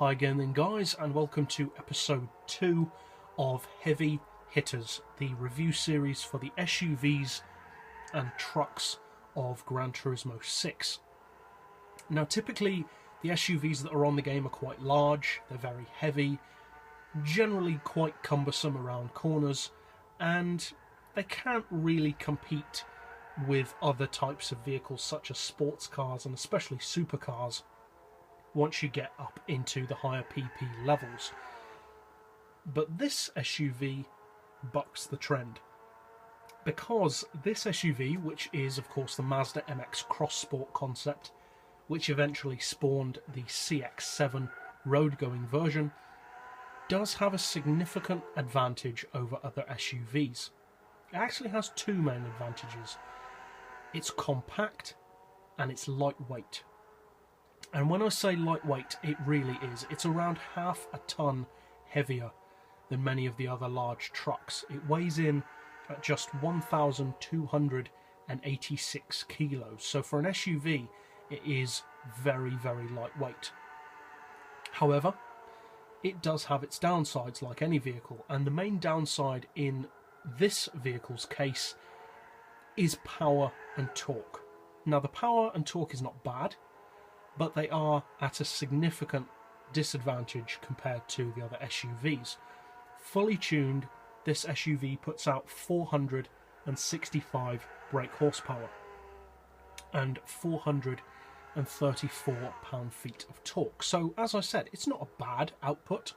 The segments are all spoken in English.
Hi again then guys, and welcome to episode 2 of Heavy Hitters, the review series for the SUVs and trucks of Gran Turismo 6. Now typically the SUVs that are on the game are quite large, they're very heavy, generally quite cumbersome around corners, and they can't really compete with other types of vehicles such as sports cars and especially supercars once you get up into the higher PP levels. But this SUV bucks the trend, because this SUV, which is of course the Mazda MX-Crossport concept, which eventually spawned the CX-7 road-going version, does have a significant advantage over other SUVs. It actually has two main advantages. It's compact and it's lightweight. And when I say lightweight, it really is. It's around half a tonne heavier than many of the other large trucks. It weighs in at just 1,286 kilos. So for an SUV, it is very, very lightweight. However, it does have its downsides like any vehicle, and the main downside in this vehicle's case is power and torque. Now the power and torque is not bad, but they are at a significant disadvantage compared to the other SUVs. Fully tuned, this SUV puts out 465 brake horsepower and 434 pound-feet of torque. So as I said, it's not a bad output,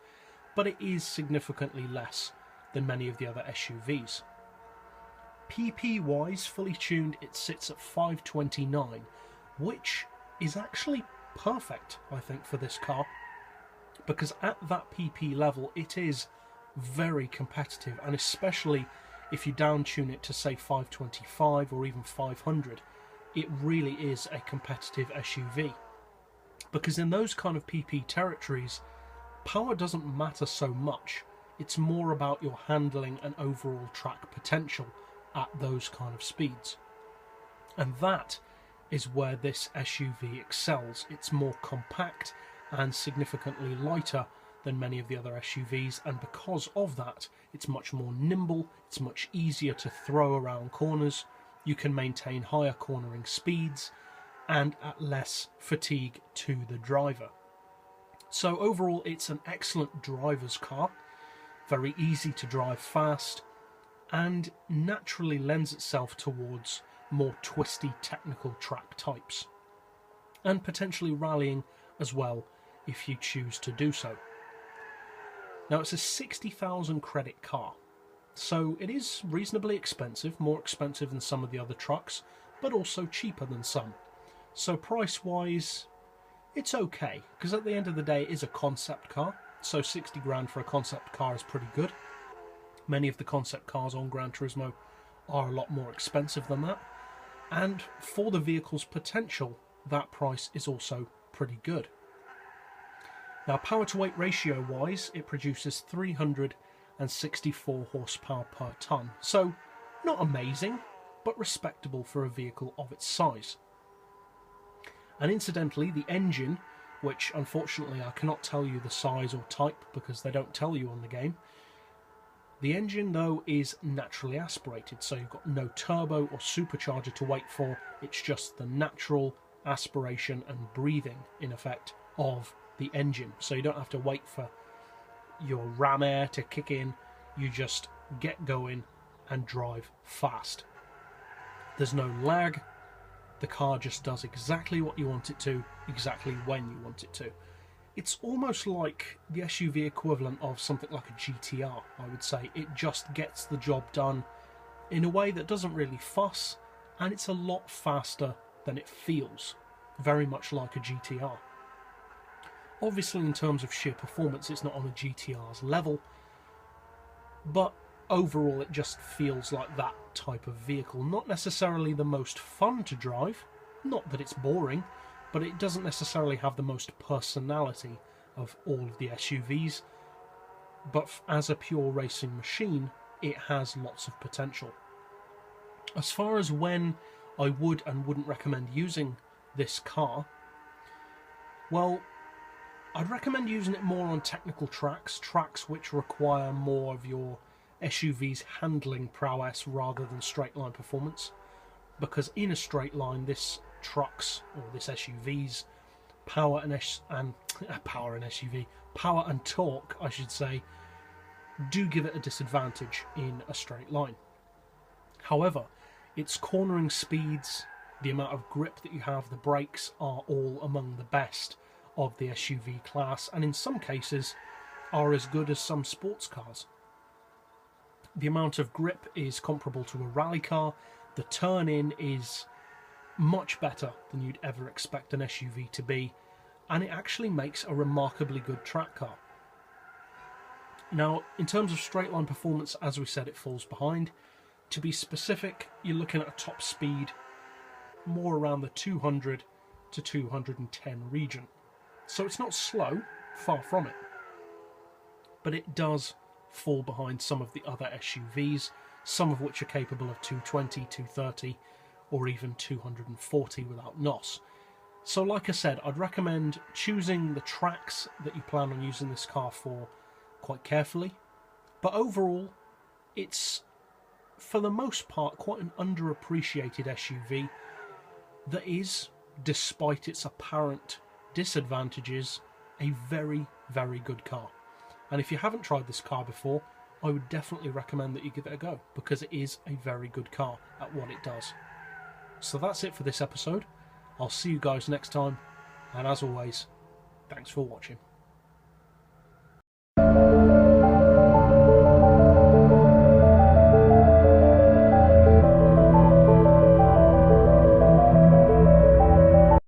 but it is significantly less than many of the other SUVs. PP wise, fully tuned, it sits at 529, which is actually perfect, I think, for this car, because at that PP level it is very competitive, and especially if you down tune it to say 525 or even 500, it really is a competitive SUV, because in those kind of PP territories power doesn't matter so much. It's more about your handling and overall track potential at those kind of speeds, and that is where this SUV excels. It's more compact and significantly lighter than many of the other SUVs, and because of that it's much more nimble, it's much easier to throw around corners, you can maintain higher cornering speeds and at less fatigue to the driver. So overall it's an excellent driver's car, very easy to drive fast, and naturally lends itself towards more twisty technical track types, and potentially rallying as well if you choose to do so. Now it's a 60,000 credit car, so it is reasonably expensive, more expensive than some of the other trucks, but also cheaper than some. So price wise it's okay, because at the end of the day it is a concept car, so 60 grand for a concept car is pretty good. Many of the concept cars on Gran Turismo are a lot more expensive than that, and for the vehicle's potential that price is also pretty good. Now power to weight ratio wise, it produces 364 horsepower per tonne, so not amazing, but respectable for a vehicle of its size. And incidentally, the engine, which unfortunately I cannot tell you the size or type because they don't tell you on the game, the engine though is naturally aspirated, so you've got no turbo or supercharger to wait for. It's just the natural aspiration and breathing in effect of the engine, so you don't have to wait for your ram air to kick in. You just get going and drive fast. There's no lag, the car just does exactly what you want it to, exactly when you want it to. It's almost like the SUV equivalent of something like a GTR, I would say. It just gets the job done in a way that doesn't really fuss, and it's a lot faster than it feels, very much like a GTR. Obviously in terms of sheer performance it's not on a GTR's level, but overall it just feels like that type of vehicle. Not necessarily the most fun to drive, not that it's boring, but it doesn't necessarily have the most personality of all of the SUVs, but as a pure racing machine it has lots of potential. As far as when I would and wouldn't recommend using this car, well, I'd recommend using it more on technical tracks, tracks which require more of your SUV's handling prowess rather than straight line performance, because in a straight line this truck's, or this SUV's, power and torque, I should say, do give it a disadvantage in a straight line. However, its cornering speeds, the amount of grip that you have, the brakes are all among the best of the SUV class, and in some cases are as good as some sports cars. The amount of grip is comparable to a rally car. The turn-in is much better than you'd ever expect an SUV to be, and it actually makes a remarkably good track car. Now, in terms of straight line performance, as we said, it falls behind. To be specific, you're looking at a top speed more around the 200 to 210 region. So it's not slow, far from it, but it does fall behind some of the other SUVs, some of which are capable of 220, 230, or even 240 without NOS. So like I said, I'd recommend choosing the tracks that you plan on using this car for quite carefully, but overall it's, for the most part, quite an underappreciated SUV that is, despite its apparent disadvantages, a very, very good car. And if you haven't tried this car before, I would definitely recommend that you give it a go, because it is a very good car at what it does. So that's it for this episode. I'll see you guys next time, and as always, thanks for watching.